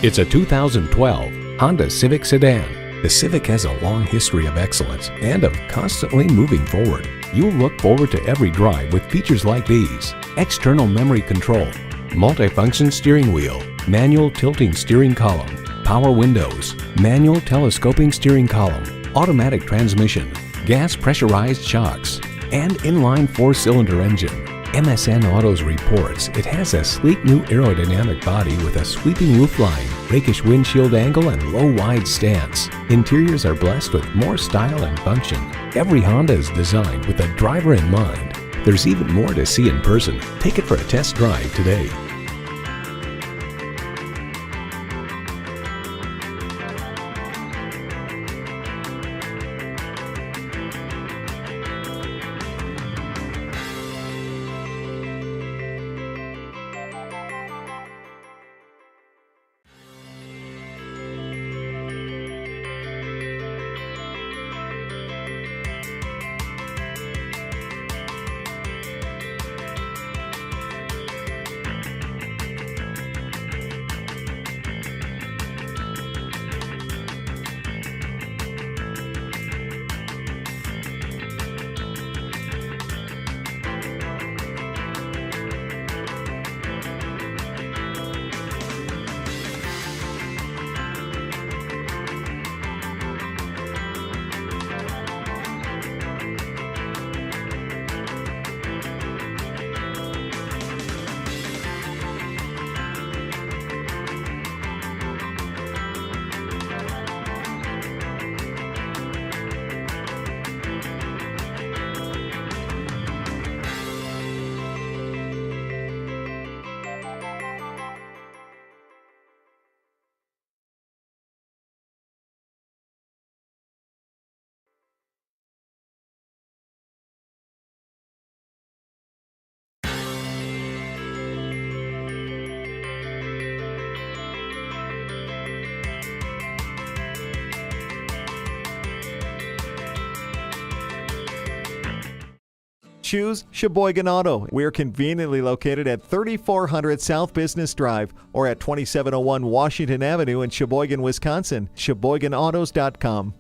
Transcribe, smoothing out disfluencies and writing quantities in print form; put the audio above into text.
It's a 2012 Honda Civic Sedan. The Civic has a long history of excellence and of constantly moving forward. You'll look forward to every drive with features like these: external memory control, multifunction steering wheel, manual tilting steering column, power windows, manual telescoping steering column, automatic transmission, gas pressurized shocks, and inline 4-cylinder engine. MSN Autos reports it has a sleek new aerodynamic body with a sweeping roofline, rakish windshield angle, and low wide stance. Interiors are blessed with more style and function. Every Honda is designed with the driver in mind. There's even more to see in person. Take it for a test drive today. Choose Sheboygan Auto. We're conveniently located at 3400 South Business Drive or at 2701 Washington Avenue in Sheboygan, Wisconsin. SheboyganAutos.com.